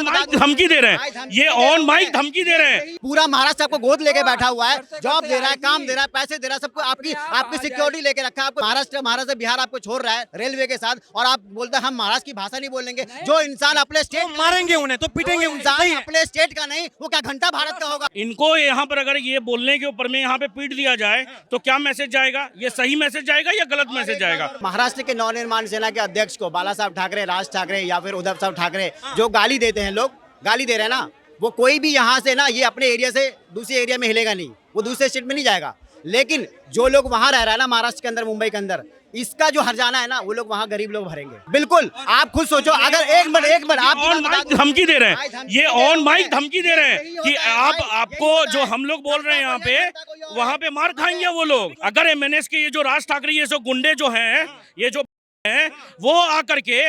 On mic धमकी दे रहे हैं, ये ऑन माइक धमकी दे रहे हैं। पूरा महाराष्ट्र आपको गोद लेके बैठा हुआ है, जॉब दे रहा है, काम दे रहा है, पैसे दे रहा है, सबको आपकी सिक्योरिटी लेके रखा है। आपको महाराष्ट्र बिहार आपको छोड़ रहा है रेलवे के साथ, और आप बोलते हैं हम महाराष्ट्र की भाषा नहीं बोलेंगे। जो इंसान अपने स्टेट मारेंगे उन्हें तो पीटेंगे, इंसान अपने स्टेट का नहीं, वो क्या घंटा भारत का होगा। इनको यहाँ पर अगर ये बोलने के ऊपर में यहाँ पे पीट दिया जाए तो क्या मैसेज जाएगा? ये सही मैसेज जाएगा या गलत मैसेज जाएगा? महाराष्ट्र के नवनिर्माण सेना के अध्यक्ष को बाला साहब ठाकरे, राज ठाकरे या फिर उद्धव साहब ठाकरे जो गाली देते हैं, लोग गाली दे रहे हैं ना, वो कोई भी यहाँ से ना ये अपने एरिया से दूसरे एरिया में हिलेगा नहीं, वो दूसरे स्टेट में नहीं जाएगा। लेकिन जो लोग वहाँ रह रहा है ना महाराष्ट्र के अंदर, मुंबई के अंदर, इसका जो हर्जाना है ना, वो लोग वहाँ गरीब लोग भरेंगे। बिल्कुल, आप खुद सोचो, अगर एक मिनट आप ऑन माइक धमकी दे रहे हैं, ये ऑन माइक धमकी दे रहे हैं कि आपको जो हम लोग बोल रहे हैं यहाँ पे, वहाँ पे मार खाएंगे वो लोग। अगर एमएनएस के ये जो राज ठाकरे, ये जो गुंडे जो हैं, ये जो हैं, वो आकर के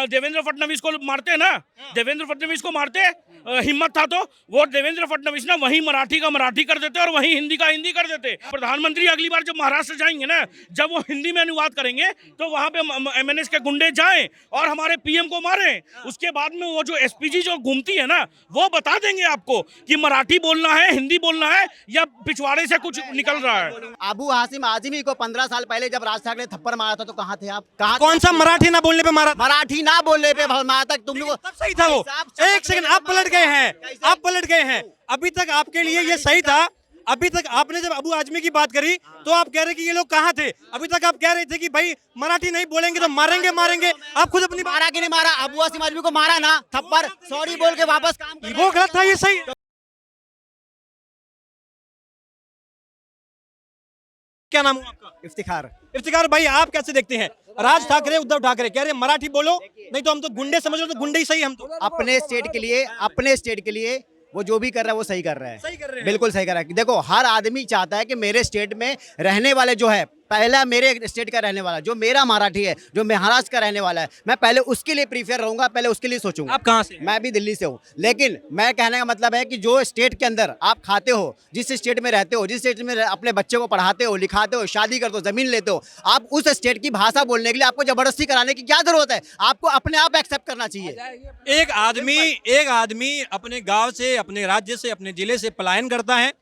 देवेंद्र फडणवीस को मारते ना, देवेंद्र फडणवीस को मारते, हिम्मत था तो वो देवेंद्र फडणवीस ना वहीं मराठी का मराठी कर देते और वहीं हिंदी का हिंदी कर देते। प्रधानमंत्री अगली बार जब महाराष्ट्र जाएंगे ना, जब वो हिंदी में अनुवाद करेंगे तो वहां पे एमएनएस के गुंडे जाएं और हमारे पीएम को मारें। उसके बाद में वो जो एसपीजी जो घूमती है ना, वो बता देंगे आपको कि मराठी बोलना है, हिंदी बोलना है, या पिछवाड़े से कुछ निकल रहा है। अबू हासिम आजमी को 15 साल पहले जब राज ठाकरे ने थप्पड़ मारा था तो कहाँ थे आप? कौन सा मराठी ना बोलने पे मारा? मराठी ना बोलने पे मारा था तुम लोग। तब सही था वो। एक सेकंड, आप पलट गए हैं, आप पलट गए हैं। अभी तक आपके लिए ये सही था। अभी तक आपने जब अबू आजमी की बात करी तो आप कह रहे कि ये लोग कहाँ थे। अभी तक आप कह रहे थे कि भाई मराठी नहीं बोलेंगे तो मारेंगे मारेंगे। आप खुद अपनी मारा कि नहीं मारा? अबू हासिम आजमी को मारा ना थप्पड़, सॉरी बोल के वापस काम। वो गलत था, ये सही। क्या नाम है आपका? इफ्तिखार। इफ्तिखार भाई, आप कैसे देखते हैं? राज ठाकरे, उद्धव ठाकरे कह रहे मराठी बोलो, नहीं तो हम तो गुंडे समझ रहे, तो गुंडे ही सही हम तो। अपने स्टेट के लिए वो जो भी कर रहा है वो सही कर रहा है, सही कर रहे हैं। बिल्कुल सही कर रहा है। देखो, हर आदमी चाहता है कि मेरे स्टेट में रहने वाले जो है, पहला मेरे स्टेट का रहने वाला, जो मेरा मराठी है, जो महाराष्ट्र का रहने वाला है, मैं पहले उसके लिए प्रीफर रहूंगा, पहले उसके लिए सोचूंगा। आप कहाँ से? मैं भी दिल्ली से हूँ। लेकिन मैं कहने का मतलब है कि जो स्टेट के अंदर आप खाते हो, जिस स्टेट में रहते हो, जिस स्टेट में अपने बच्चे को पढ़ाते हो, लिखाते हो, शादी करते हो, जमीन लेते हो, आप उस स्टेट की भाषा बोलने के लिए आपको जबरदस्ती कराने की क्या जरूरत है? आपको अपने आप एक्सेप्ट करना चाहिए। एक आदमी अपने गांव से, अपने राज्य से, अपने जिले से पलायन करता है,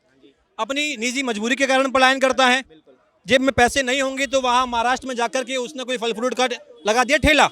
अपनी निजी मजबूरी के कारण पलायन करता है। जेब में पैसे नहीं होंगे तो वहाँ महाराष्ट्र में जाकर के उसने कोई फल फ्रूट का लगा दिया ठेला।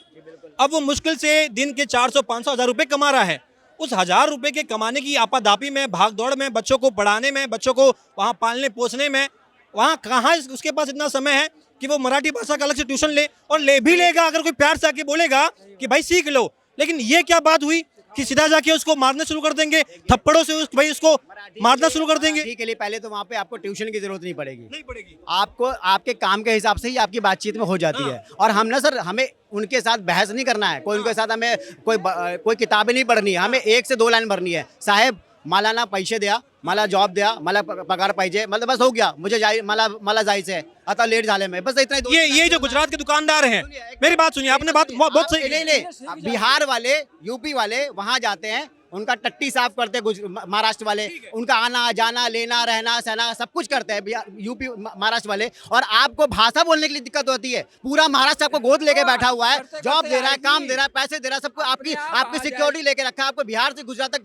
अब वो मुश्किल से दिन के 400-500 हज़ार रुपये कमा रहा है। उस 1000 रुपये के कमाने की आपाधापी में, भाग दौड़ में, बच्चों को पढ़ाने में, बच्चों को वहाँ पालने पोसने में, वहाँ कहाँ उसके पास इतना समय है कि वो मराठी भाषा का अलग से ट्यूशन ले, और ले भी लेगा अगर कोई प्यार से आके बोलेगा कि भाई सीख लो। लेकिन ये क्या बात हुई कि सीधा जाके उसको मारने शुरू कर देंगे, थप्पड़ों से भाई उसको मारना शुरू कर देंगे। ठीक है, लिए पहले तो वहाँ पे आपको ट्यूशन की जरूरत नहीं नहीं पड़ेगी। आपको आपके काम के हिसाब से ही आपकी बातचीत में हो जाती है। और हम ना सर, हमें उनके साथ बहस नहीं करना है, कोई उनके साथ हमें कोई किताबें नहीं पढ़नी है, हमें 1 से 2 लाइन भरनी है। साहेब मला ना पैसे द्या, मला जॉब द्या, मला पगार पाहिजे, मतलब बस हो गया, मुझे मला जायचं आहे, आता लेट झाले मैं, बस इतना ही। ये जो गुजरात के दुकानदार हैं, मेरी बात सुनिए, आपने बात बहुत सही। नहीं, बिहार वाले, यूपी वाले वहाँ जाते हैं, उनका टट्टी साफ करते हैं महाराष्ट्र वाले, उनका आना जाना, लेना रहना सहना सब कुछ करते हैं यूपी महाराष्ट्र वाले। और आपको भाषा बोलने के लिए दिक्कत होती है। पूरा महाराष्ट्र आपको गोद लेके बैठा हुआ है, जॉब दे रहा है, काम दे रहा है, पैसे दे रहा है, सबको आपकी सिक्योरिटी लेके रखा है। आपको बिहार से गुजरात तक,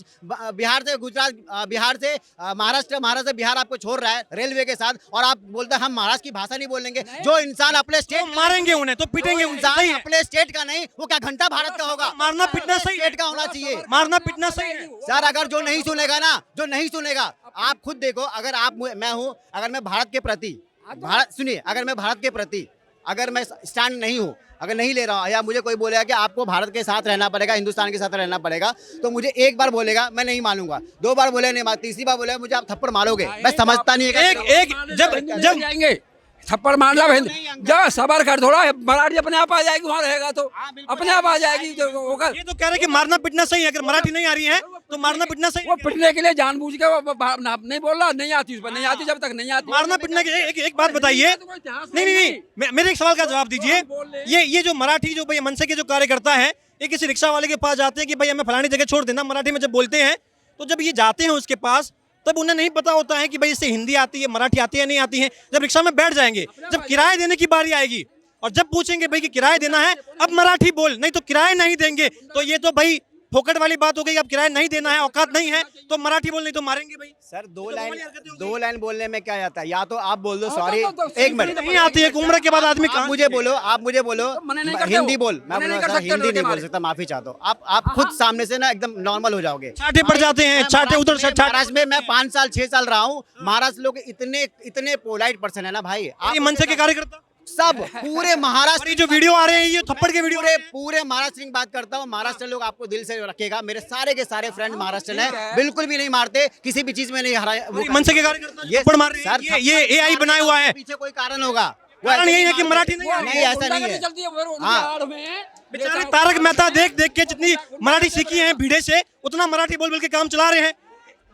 बिहार से महाराष्ट्र, महाराष्ट्र से बिहार आपको छोड़ रहा है रेलवे के साथ, और आप बोलते हैं हम महाराष्ट्र की भाषा नहीं बोलेंगे। जो इंसान अपने स्टेट मारेंगे उन्हें तो पीटेंगे, इंसान अपने स्टेट का नहीं, वो क्या घंटा भारत का होगा? मारना पीटना सही स्टेट का होना चाहिए, मारना पीटना सही है। सर अगर जो नहीं सुनेगा ना, जो नहीं सुनेगा, आप खुद देखो, अगर मैं हूँ, अगर मैं भारत के प्रति, सुनिए, अगर मैं भारत के प्रति अगर मैं स्टैंड नहीं हूँ, अगर नहीं ले रहा हूँ, या मुझे कोई बोलेगा कि आपको भारत के साथ रहना पड़ेगा, हिंदुस्तान के साथ रहना पड़ेगा, तो मुझे एक बार बोलेगा मैं नहीं मानूंगा, 2 बार बोले नहीं, तीसरी बार बोलेगा मुझे आप थप्पड़ मारोगे, मैं समझता नहीं है। जब जाएंगे थप्पड़ मारना, जब सबर कर थोड़ा, मराठी अपने आप आ जाएगी, वहाँ रहेगा तो अपने आप आ जाएगी। ये तो कह रहे कि मारना पिटना सही है, अगर मराठी नहीं आ रही है तो मारना पिटना सही। वो पिटने के लिए जानबूझ के नहीं बोल रहा, नहीं आती, उस पर नहीं आती, जब तक नहीं आती मारना पिटना के। एक बात बताइए, नहीं, मेरे एक सवाल का जवाब दीजिए। ये जो मराठी, जो भाई मनसे के जो कार्यकर्ता है, ये किसी रिक्शा वाले के पास जाते हैं कि भाई हमें फलानी जगह छोड़ देना, मराठी में जब बोलते हैं, तो जब ये जाते हैं उसके पास, तब उन्हें नहीं पता होता है कि भाई इससे हिंदी आती है, मराठी आती है, नहीं आती है। जब रिक्शा में बैठ जाएंगे, जब किराया देने की बारी आएगी, और जब पूछेंगे भाई कि किराया देना है, अब मराठी बोल, नहीं तो किराया नहीं देंगे, तो ये तो भाई फोकट वाली बात हो गई, अब किराया नहीं देना है, औकात नहीं है तो मराठी बोल, नहीं तो मारेंगे भाई। सर दो लाइन बोलने में क्या जाता है, या तो आप बोल दो सॉरी, एक मिनट नहीं आती है, एक उम्र के बाद आदमी आप मुझे बोलो मना नहीं करते हिंदी हो। बोल, मैं मना नहीं बोलूंगा कर सर सकते हिंदी लोग नहीं बोल हमारे। सकता, माफी चाहता हूँ। आप खुद सामने से ना एकदम नॉर्मल हो जाओगे। चाटे पड़ जाते हैं, चाटे उधर से चाटे। महाराष्ट्र में मैं 5 साल 6 साल रहा हूँ, महाराष्ट्र लोग इतने पोलाइट पर्सन है ना भाई। ये मनसे के कार्यकर्ता सब पूरे महाराष्ट्र, और ये जो वीडियो आ रहे हैं ये थप्पड़ के वीडियो पूरे महाराष्ट्र की बात करता हूँ। महाराष्ट्र लोग आपको दिल से रखेगा, मेरे सारे के सारे फ्रेंड महाराष्ट्र हैं, बिल्कुल भी नहीं मारते, किसी भी चीज में नहीं हराया। मनसे के कार्यकर्ता ये थप्पड़ मार रहे हैं, ये एआई बनाया हुआ है। पीछे कोई कारण होगा, कारण यही है कि मराठी नहीं नहीं, ऐसा नहीं है। चलती है हाँ। बेचारे तारक मेहता देख देख के जितनी मराठी सीखी है भीड़े से, उतना मराठी बोल बोल के काम चला रहे हैं।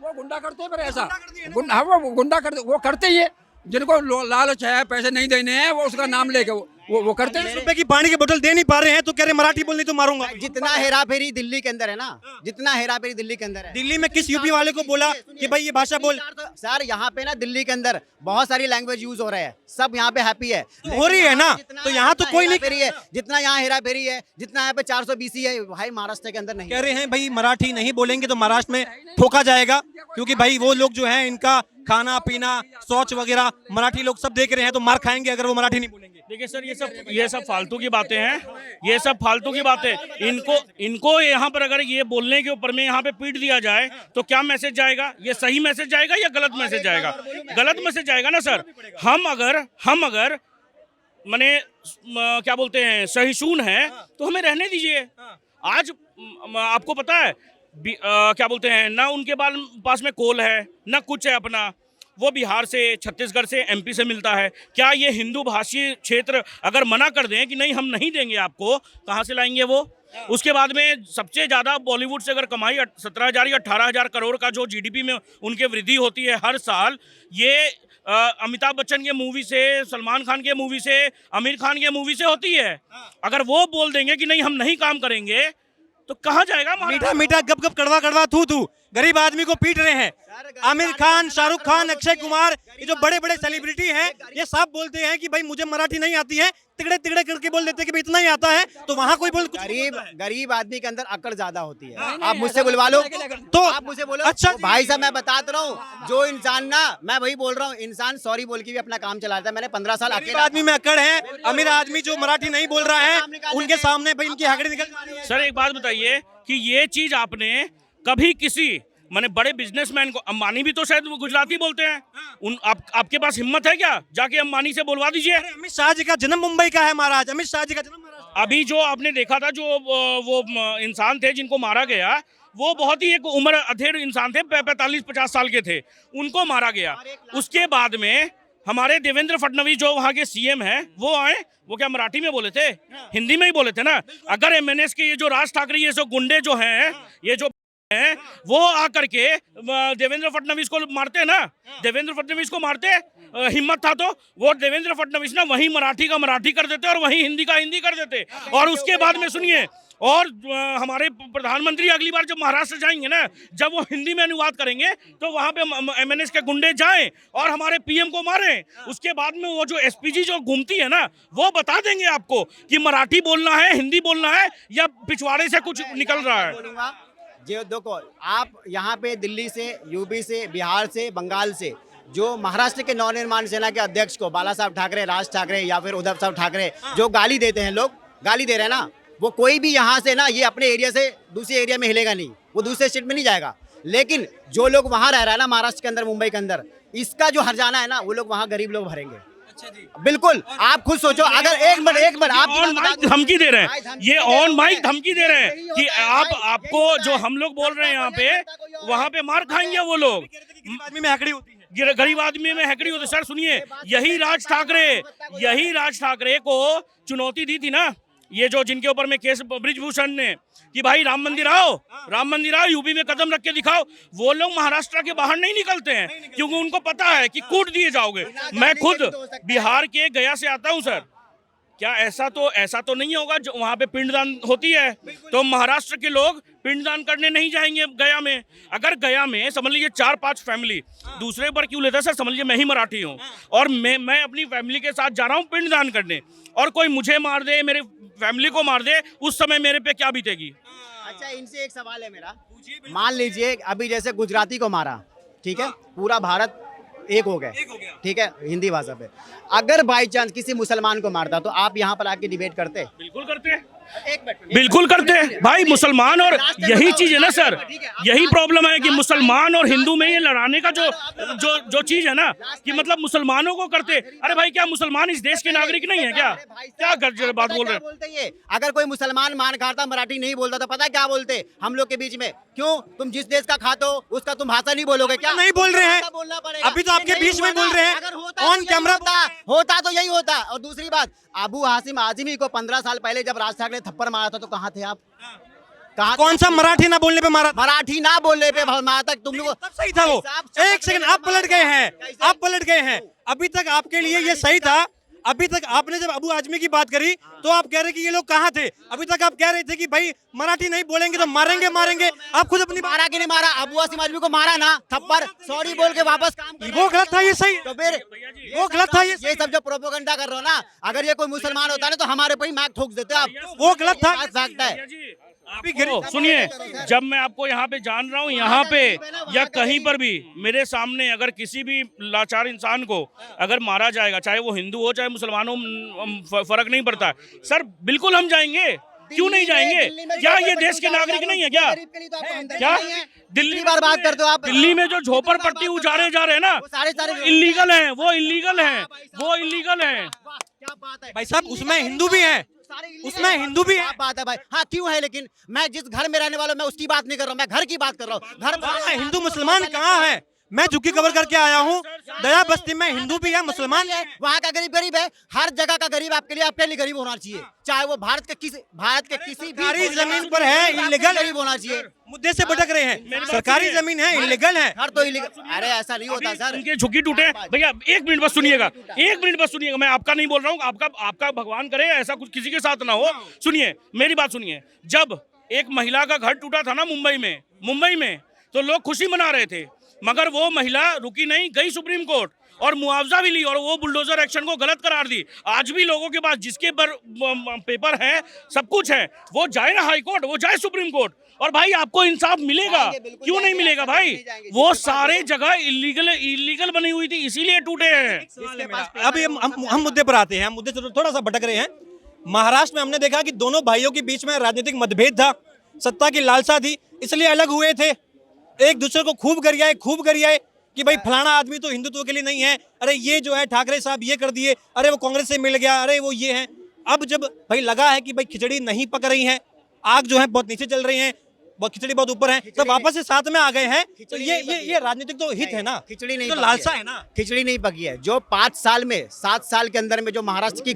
वो गुंडा करते हैं, पर ऐसा गुंडा, हाँ, वो गुंडा करते, वो करते ही है। जिनको लालच है, पैसे नहीं देने हैं, वो उसका नाम लेके वो करते हैं। रुपए की पानी की बोतल दे नहीं पा रहे हैं तो कह रहे मराठी बोल, नहीं तो मारूंगा। जितना हेरा फेरी दिल्ली के अंदर है ना, जितना हेरा फेरी दिल्ली के अंदर है। दिल्ली में किस यूपी वाले को बोला कि भाई ये भाषा बोल? सर यहाँ पे ना दिल्ली के अंदर बहुत सारी लैंग्वेज यूज हो रहे हैं, सब यहाँ पे हैप्पी है, हो रही है ना, तो यहाँ तो कोई नहीं फेरी है। जितना यहाँ हेरा फेरी है, जितना यहाँ पे 420 है, भाई महाराष्ट्र के अंदर नहीं। कह रहे हैं भाई मराठी नहीं बोलेंगे तो महाराष्ट्र में ठोका जाएगा, क्योंकि भाई वो लोग जो है इनका खाना पीना शौच वगैरह मराठी लोग सब देख रहे हैं, तो मार खाएंगे अगर वो मराठी नहीं बोलेंगे। देखिए सर, ये सब फालतू की बातें हैं, ये सब फालतू की बातें। इनको यहाँ पर अगर ये बोलने के ऊपर में यहाँ पे पीट दिया जाए तो क्या मैसेज जाएगा? ये सही मैसेज जाएगा या गलत मैसेज जाएगा? गलत मैसेज जाएगा ना सर। हम अगर माने क्या बोलते हैं सहिष्णु हैं तो हमें रहने दीजिए। आज आपको पता है क्या बोलते हैं ना, उनके पास में कोल है ना कुछ है अपना, वो बिहार से, छत्तीसगढ़ से, एमपी से मिलता है। क्या ये हिंदू भाषी क्षेत्र अगर मना कर दें कि नहीं हम नहीं देंगे आपको, कहाँ से लाएंगे वो? उसके बाद में सबसे ज़्यादा बॉलीवुड से अगर कमाई 17,000 या 18,000 करोड़ का जो जीडीपी में उनके वृद्धि होती है हर साल, ये अमिताभ बच्चन के मूवी से, सलमान खान के मूवी से, आमिर खान के मूवी से होती है। अगर वो बोल देंगे कि नहीं हम नहीं काम करेंगे तो कहाँ जाएगा? मीठा मीठा गप गप कड़वा कड़वा थू थू गरीब आदमी को पीट रहे हैं। आमिर खान, शाहरुख खान, अक्षय कुमार, ये जो बड़े बड़े सेलिब्रिटी हैं, ये सब बोलते हैं कि भाई मुझे मराठी नहीं आती है, तिगड़े तिगड़े करके बोल देते हैं कि भाई इतना ही आता है, तो वहाँ कोई बोल कुछ गरीब आदमी के अंदर अकड़ ज्यादा होती है। आप मुझसे बुलवा लो तो आप मुझे बोलो। अच्छा भाई साहब मैं बताता रहा हूँ, जो इंसान ना, मैं वही बोल रहा हूँ, इंसान सॉरी बोल के भी अपना काम चलाता है। मैंने 15 साल गरीब अकेला आदमी में अकड़ है, अमीर आदमी जो मराठी नहीं बोल रहा है उनके सामने भाई इनकी हगड़ी निकल जा रही है। सर एक बात बताइए कि ये चीज आपने कभी किसी माने बड़े बिजनेसमैन को, अंबानी भी तो शायद गुजराती बोलते हैं, आपके पास हिम्मत है क्या जाके अंबानी से बोलवा दीजिए? अमित शाह जी का जन्म मुंबई का है महाराज, अमित शाह जी का जन्म महाराज। अभी जो आपने देखा था, जो वो इंसान थे जिनको मारा गया, वो बहुत ही एक उम्र अधेड़ इंसान थे, 45-50 साल के थे, उनको मारा गया। उसके बाद में हमारे देवेंद्र फडणवीस जो वहाँ के सीएम हैं, वो आए, वो क्या मराठी में बोले थे? हिंदी में ही बोले थे ना। अगर एमएनएस के ये जो राज ठाकरे, ये जो गुंडे जो हैं, ये जो हैं, वो आकर के देवेंद्र फडणवीस को मारते ना, देवेंद्र फडणवीस को मारते, हिम्मत था तो वो देवेंद्र फडणवीस ना वहीं मराठी का मराठी कर देते और वहीं हिंदी का हिंदी कर देते। और उसके बाद में सुनिए, और हमारे प्रधानमंत्री अगली बार जब महाराष्ट्र जाएंगे ना, जब वो हिंदी में अनुवाद करेंगे तो वहाँ पे एमएनएस के गुंडे जाएं और हमारे पीएम को मारें। उसके बाद में वो जो एसपीजी जो घूमती है ना, वो बता देंगे आपको कि मराठी बोलना है, हिंदी बोलना है, या पिछवाड़े से कुछ निकल रहा है। जो देखो, आप यहाँ पे दिल्ली से, यूपी से, बिहार से, बंगाल से, जो महाराष्ट्र के नवनिर्माण सेना के अध्यक्ष को बाला साहब ठाकरे, राज ठाकरे या फिर उद्धव साहब ठाकरे जो गाली देते हैं, लोग गाली दे रहे हैं ना, वो कोई भी यहाँ से ना, ये अपने एरिया से दूसरे एरिया में हिलेगा नहीं, वो दूसरे स्टेट में नहीं जाएगा। लेकिन जो लोग वहाँ रह रहा है ना, महाराष्ट्र के अंदर, मुंबई के अंदर, इसका जो हर्जाना है ना, वो लोग वहाँ गरीब लोग भरेंगे। बिल्कुल, आप खुद सोचो। अगर एक मिनट आप ऑन माइक धमकी दे रहे हैं, ये ऑन माइक धमकी दे रहे हैं कि आपको जो हम लोग बोल रहे हैं यहाँ पे, वहाँ पे मार खाएंगे वो लोग। आदमी में हकड़ी होती है, गरीब आदमी में हैकड़ी होती है। सर सुनिए, यही राज ठाकरे को चुनौती दी थी ना, ये जो जिनके ऊपर में केस ब्रिजभूषण ने, कि भाई राम मंदिर आओ, यूपी में कदम रख के दिखाओ। वो लोग महाराष्ट्र के बाहर नहीं निकलते हैं, क्योंकि उनको पता है कि कूट दिए जाओगे। मैं खुद बिहार के गया से आता हूं सर, क्या ऐसा तो नहीं होगा जो वहाँ पे पिंडदान होती है, तो महाराष्ट्र के लोग पिंडदान करने नहीं जाएंगे गया में। अगर गया में समझ लीजिए 4-5 फैमिली दूसरे पर क्यों लेता है? सर समझ लीजिए मैं ही मराठी हूँ और मैं अपनी फैमिली के साथ जा रहा हूँ पिंडदान करने, और कोई मुझे मार दे, मेरे फैमिली को मार दे, उस समय मेरे पे क्या बीतेगी? अच्छा अच्छा इनसे एक सवाल है मेरा, मान लीजिए अभी जैसे गुजराती को मारा, ठीक है, पूरा भारत एक हो गए, ठीक है, हिंदी भाषा पे, अगर बाई चांस किसी मुसलमान को मारता तो आप यहाँ पर आके डिबेट करते? बिल्कुल करते हैं, एक मिनट, बिल्कुल करते हैं भाई। मुसलमान और यही चीज है ना सर, यही प्रॉब्लम है कि मुसलमान और हिंदू में ये लड़ाने का जो चीज है ना, कि मतलब मुसलमानों को करते। अरे भाई क्या मुसलमान इस देश के नागरिक नहीं है क्या? क्या बात बोल रहे हैं? बोलते ये, अगर कोई मुसलमान मार खाता मराठी नहीं बोलता तो पता है क्या बोलते हम लोग के बीच में? क्यों? तुम जिस देश का खाते हो उसका तुम भाषा नहीं बोलोगे क्या? नहीं बोल रहे हैं, बोलना पड़ेगा। अभी तो आपके नहीं बीच में हुआ बोल रहे ना, हैं, अगर होता तो ऑन यही कैमरा होता तो यही होता। और दूसरी बात, अबू हासिम आजमी को 15 साल पहले जब राज ठाकरे थप्पड़ मारा था तो कहाँ थे आप? कहाँ? कौन सा मराठी ना बोलने पे मारा? मराठी ना बोलने पे मारा तक तुम लोग तब सही था वो। एक सेकंड, आप पलट गए हैं, आप पलट गए हैं। अभी तक आपके लिए ये सही था, अभी तक आपने जब अबू आजमी की बात करी तो आप कह रहे कि ये लोग कहाँ थे। अभी तक आप कह रहे थे कि भाई मराठी नहीं बोलेंगे तो मारेंगे मारेंगे। आप खुद अपनी मारा कि नहीं मारा? अबू हासिम आजमी को मारा ना थप्पड़, सॉरी बोल के वापस काम कर। वो गलत था, ये सही, तो फिर वो गलत था, ये सब जो प्रोपोगंडा कर रहे हो ना, अगर ये कोई मुसलमान होता ना तो हमारे पे ही मार ठोक देते आप। वो गलत था। सकता है आपको सुनिए, जब मैं आपको यहाँ पे जान रहा हूँ, यहाँ पे या कहीं पर भी मेरे सामने अगर किसी भी लाचार इंसान को अगर मारा जाएगा, चाहे वो हिंदू हो चाहे मुसलमान हो, फर्क नहीं पड़ता सर, बिल्कुल हम जाएंगे। क्यों नहीं जाएंगे? क्या ये देश के नागरिक नहीं है क्या? क्या दिल्ली बार बात करते हो आप? दिल्ली में जो झोपड़पट्टी उजाड़े जा रहे हैं ना, सारे इलीगल हैं, वो इलीगल हैं, वो इलीगल हैं। क्या बात है भाई साहब, उसमें हिंदू भी हैं, उसमें हिंदू भी है। क्या बात है भाई? हाँ क्यों है, लेकिन मैं जिस घर में रहने वाला हूं, मैं उसकी बात नहीं कर रहा हूँ, मैं घर की बात कर रहा हूँ। घर हिंदू मुसलमान कहाँ है? मैं झुग्गी कवर करके आया हूँ, दया बस्ती में हिंदू भी है मुसलमान है। वहाँ का गरीब गरीब है, हर जगह का गरीब आपके लिए गरीब होना चाहिए, चाहे वो भारत के किसी भी जमीन पर है, इलीगल गरीब होना चाहिए। मुद्दे से भटक रहे हैं, सरकारी जमीन है, इलीगल है। हर तो इलीगल, अरे ऐसा नहीं होता सर। उनके झुग्गी टूटे भैया, एक मिनट बस सुनिएगा, एक मिनट बस सुनिएगा, मैं आपका नहीं बोल रहा हूँ, आपका भगवान करे ऐसा कुछ किसी के साथ ना हो। सुनिए मेरी बात सुनिए, जब एक महिला का घर टूटा था ना मुंबई में, तो लोग खुशी मना रहे थे, मगर वो महिला रुकी नहीं, गई सुप्रीम कोर्ट और मुआवजा भी ली और वो बुलडोजर एक्शन को गलत करार दी। आज भी लोगों के पास जिसके पर पेपर है, सब कुछ है, वो जाए ना हाई कोर्ट, वो जाए सुप्रीम कोर्ट, और भाई आपको इंसाफ मिलेगा। क्यों नहीं मिलेगा भाई? वो सारे जगह इलीगल बनी हुई थी, इसीलिए टूटे हैं। अब हम मुद्दे पर आते हैं, हम मुद्दे से थोड़ा सा भटक रहे हैं। महाराष्ट्र में हमने देखा कि दोनों भाइयों के बीच में राजनीतिक मतभेद था, सत्ता की लालसा थी, इसलिए अलग हुए थे। एक दूसरे को खूब गरियाए कि भाई फलाना आदमी तो हिंदुत्व के लिए नहीं है, अरे ये जो है ठाकरे साहब ये कर दिए, अरे वो कांग्रेस से मिल गया, अरे वो ये है। अब जब भाई लगा है कि भाई खिचड़ी नहीं पक रही है, आग जो है बहुत नीचे चल रही है, खिचड़ी बहुत ऊपर है, तो वापस से साथ में आ गए हैं। तो ये राजनीतिक तो हित है ना, खिचड़ी नहीं, तो लालसा है ना। खिचड़ी नहीं पकी है। जो 5 साल में 7 साल के अंदर में जो महाराष्ट्र की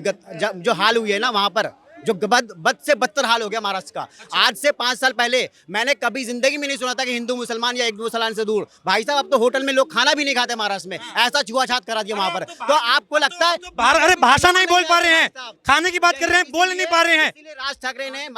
जो हाल हुई है ना, वहां पर जो बद से बदतर हाल हो गया महाराष्ट्र का। आज से 5 साल पहले मैंने कभी जिंदगी में नहीं सुना था कि हिंदू मुसलमान या एक मुसलमान से दूर। भाई साहब अब तो होटल में लोग खाना भी नहीं खाते महाराष्ट्र में, ऐसा छुआछात करा दिया वहां पर। तो आपको लगता है अरे भाषा नहीं बोल पा रहे हैं, खाने की बात कर रहे हैं, बोल नहीं पा रहे हैं। इसीलिए राज ठाकरे ने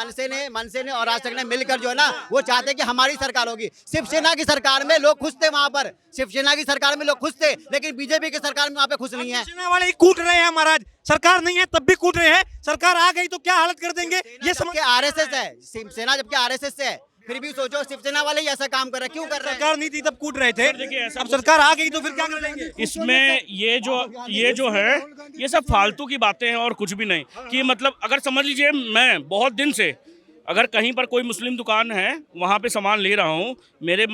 मनसे ने और राज ठाकरे ने मिलकर जो है ना, वो चाहते हैं कि हमारी सरकार होगी। शिवसेना की सरकार में लोग खुश थे, वहां पर शिवसेना की सरकार में लोग खुश थे, लेकिन बीजेपी की सरकार में वहां पे खुश नहीं है। शिवसेना वाले कूट रहे हैं महाराज, सरकार नहीं है तब भी कूट रहे हैं, सरकार आ गई तो क्या हालत कर देंगे ये समझ। आरएसएस है शिवसेना, जबकि आरएसएस से है, फिर भी सोचो शिवसेना वाले ही ऐसा काम कर रहे हैं, क्यों कर रहे हैं? सरकार नहीं थी तब कूट रहे थे, अब सरकार आ गई तो फिर क्या कर लेंगे? इसमें ये जो है, ये सब फालतू की बातें हैं और कुछ भी नहीं। कि मतलब अगर समझ लीजिए, मैं बहुत दिन से अगर कहीं पर कोई मुस्लिम दुकान है, वहाँ पे सामान ले रहा हूँ, मेरे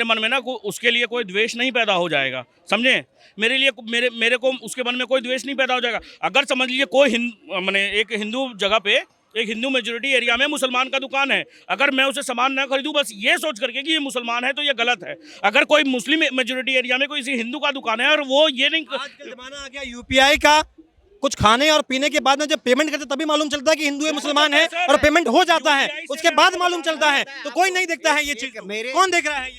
मन में ना उसके लिए कोई द्वेष नहीं पैदा हो जाएगा, समझे? मेरे को उसके मन में कोई द्वेष नहीं पैदा हो जाएगा। अगर समझ लीजिए कोई माने एक हिंदू जगह पे, एक हिंदू मेजोरिटी एरिया में मुसलमान का दुकान है, अगर मैं उसे सामान ना खरीदूं बस ये सोच करके कि ये मुसलमान है, तो ये गलत है। अगर कोई मुस्लिम मेजोरिटी एरिया में कोई हिंदू का दुकान है और वो ये नहीं, आजकल जमाना आ गया यूपीआई का, कुछ खाने और पीने के बाद में जब पेमेंट करते तभी मालूम चलता है कि हिंदू है मुसलमान है, और पेमेंट हो जाता है उसके बाद मालूम चलता है, तो कोई नहीं देखता है ये चीज। कौन देख रहा है?